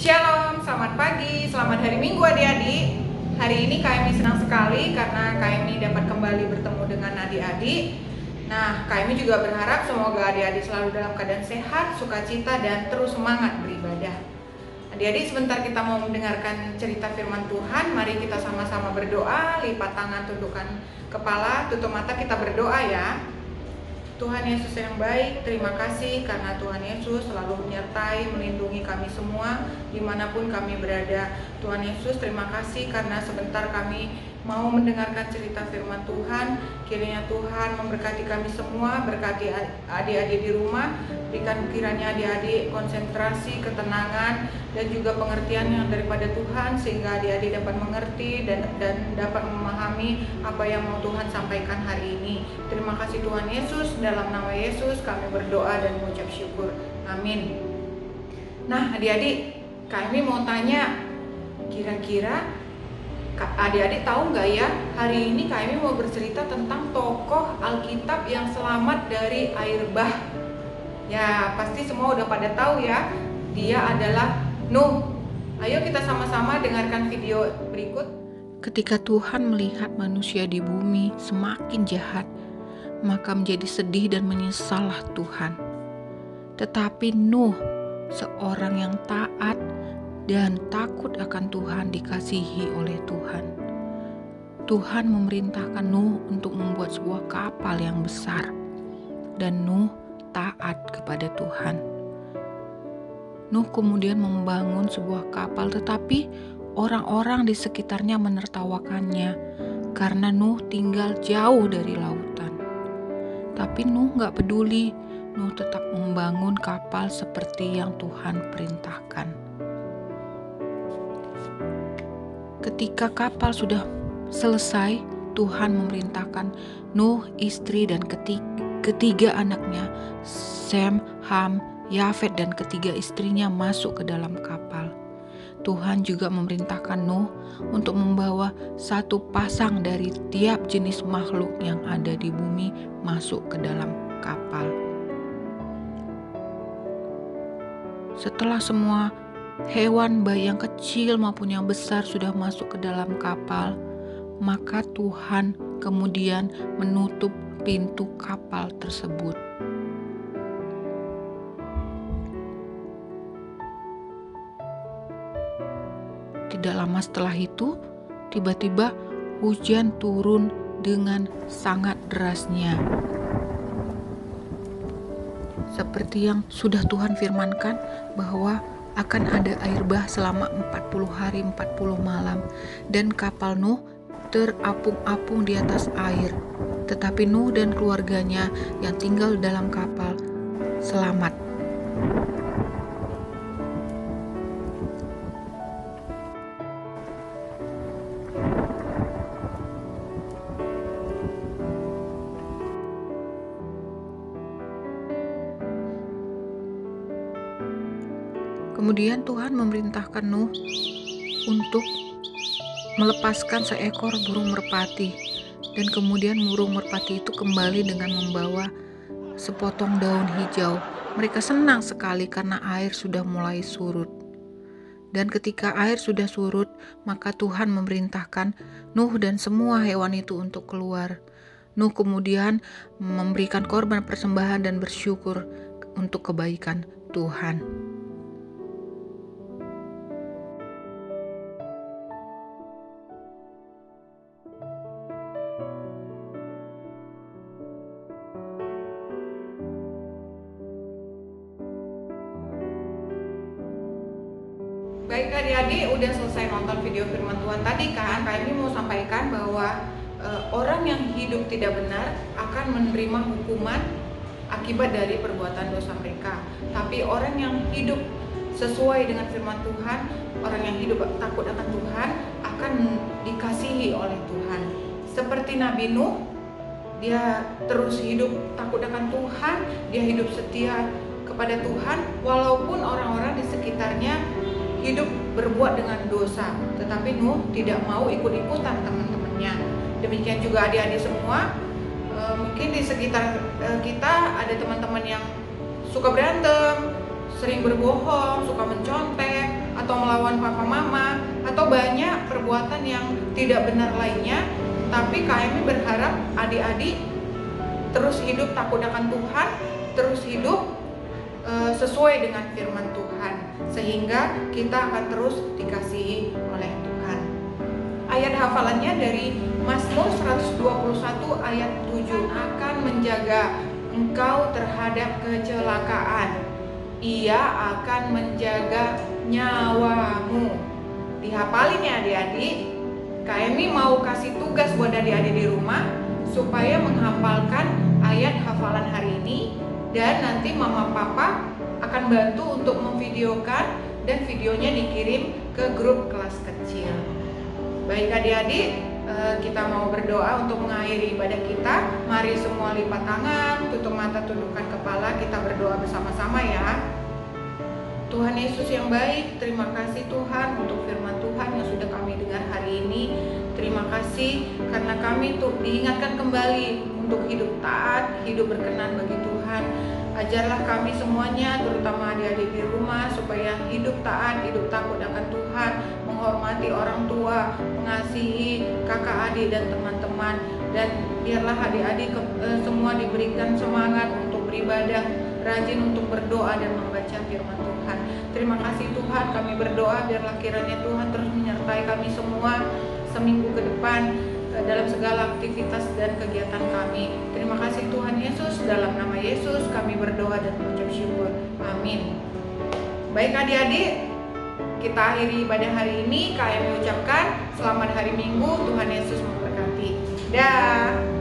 Shalom, selamat pagi, selamat hari Minggu adik-adik. Hari ini KMI senang sekali karena KMI dapat kembali bertemu dengan adik-adik. Nah, KMI juga berharap semoga adik-adik selalu dalam keadaan sehat, sukacita, dan terus semangat beribadah. Adik-adik, sebentar kita mau mendengarkan cerita firman Tuhan. Mari kita sama-sama berdoa, lipat tangan, tundukkan kepala, tutup mata, kita berdoa ya. Tuhan Yesus yang baik, terima kasih karena Tuhan Yesus selalu menyertai, melindungi kami semua dimanapun kami berada. Tuhan Yesus, terima kasih karena sebentar kami mau mendengarkan cerita firman Tuhan. Kiranya Tuhan memberkati kami semua, berkati adik-adik di rumah, berikan kiranya adik-adik konsentrasi, ketenangan, dan juga pengertian yang daripada Tuhan, sehingga adik-adik dapat mengerti dan dapat memahami apa yang mau Tuhan sampaikan hari ini. Terima kasih Tuhan Yesus, dalam nama Yesus kami berdoa dan mengucap syukur. Amin. Nah adik-adik, kami mau tanya, kira-kira adik-adik tahu nggak ya, hari ini kami mau bercerita tentang tokoh Alkitab yang selamat dari air bah. Ya, pasti semua udah pada tahu ya, dia adalah Nuh. Ayo kita sama-sama dengarkan video berikut. Ketika Tuhan melihat manusia di bumi semakin jahat, maka menjadi sedih dan menyesallah Tuhan. Tetapi Nuh, seorang yang taat dan takut akan Tuhan, dikasihi oleh Tuhan. Tuhan memerintahkan Nuh untuk membuat sebuah kapal yang besar, dan Nuh taat kepada Tuhan. Nuh kemudian membangun sebuah kapal, tetapi orang-orang di sekitarnya menertawakannya karena Nuh tinggal jauh dari lautan. Tapi Nuh gak peduli, Nuh tetap membangun kapal seperti yang Tuhan perintahkan. Ketika kapal sudah selesai, Tuhan memerintahkan Nuh, istri, dan ketiga anaknya, Sem, Ham, Yafet, dan ketiga istrinya masuk ke dalam kapal. Tuhan juga memerintahkan Nuh untuk membawa satu pasang dari tiap jenis makhluk yang ada di bumi masuk ke dalam kapal. Setelah semua hewan, baik yang kecil maupun yang besar, sudah masuk ke dalam kapal, maka Tuhan kemudian menutup pintu kapal tersebut. Tidak lama setelah itu, tiba-tiba hujan turun dengan sangat derasnya. Seperti yang sudah Tuhan firmankan bahwa akan ada air bah selama 40 hari 40 malam, dan kapal Nuh terapung-apung di atas air. Tetapi Nuh dan keluarganya yang tinggal dalam kapal selamat. Kemudian Tuhan memerintahkan Nuh untuk melepaskan seekor burung merpati, dan kemudian burung merpati itu kembali dengan membawa sepotong daun hijau. Mereka senang sekali karena air sudah mulai surut. Dan ketika air sudah surut, maka Tuhan memerintahkan Nuh dan semua hewan itu untuk keluar. Nuh kemudian memberikan korban persembahan dan bersyukur untuk kebaikan Tuhan. Baik adik-adik, udah selesai nonton video firman Tuhan tadi kan? Kami mau sampaikan bahwa orang yang hidup tidak benar akan menerima hukuman akibat dari perbuatan dosa mereka. Tapi orang yang hidup sesuai dengan firman Tuhan, orang yang hidup takut akan Tuhan, akan dikasihi oleh Tuhan. Seperti Nabi Nuh, dia terus hidup takut akan Tuhan, dia hidup setia kepada Tuhan, walaupun orang-orang di sekitarnya hidup berbuat dengan dosa, tetapi Nuh tidak mau ikut-ikutan teman-temannya. Demikian juga adik-adik semua, mungkin di sekitar kita ada teman-teman yang suka berantem, sering berbohong, suka mencontek, atau omongan papa mama, atau banyak perbuatan yang tidak benar lainnya. Tapi kami berharap adik-adik terus hidup takut akan Tuhan, terus hidup sesuai dengan firman Tuhan, sehingga kita akan terus dikasihi oleh Tuhan. Ayat hafalannya dari Mazmur 121 ayat 7, akan menjaga engkau terhadap kecelakaan, Ia akan menjaga nyawamu. Dihafalin ya adik-adik. Kami mau kasih tugas buat adik-adik di rumah supaya menghafalkan ayat hafalan hari ini, dan nanti mama papa akan bantu untuk memvideokan dan videonya dikirim ke grup kelas kecil. Baik adik-adik, kita mau berdoa untuk mengakhiri ibadah kita. Mari semua lipat tangan, tutup mata, tundukkan kepala, kita berdoa bersama-sama ya. Tuhan Yesus yang baik, terima kasih Tuhan untuk firman Tuhan yang sudah kami dengar hari ini. Terima kasih karena kami tuh diingatkan kembali untuk hidup taat, hidup berkenan bagi Tuhan. Ajarlah kami semuanya, terutama adik-adik di rumah, supaya hidup taat, hidup takut akan Tuhan, menghormati orang tua, mengasihi kakak adik dan teman-teman. Dan biarlah adik-adik semua diberikan semangat untuk beribadah, rajin untuk berdoa dan membaca firman Tuhan. Terima kasih Tuhan, kami berdoa biarlah kiranya Tuhan terus menyertai kami semua seminggu ke depan dalam segala aktivitas dan kegiatan kami. Terima kasih Tuhan Yesus, dalam nama Yesus kami berdoa dan mengucap syukur. Amin. Baik adik-adik, kita akhiri ibadah hari ini. Kami ucapkan selamat hari Minggu, Tuhan Yesus memberkati. Dah.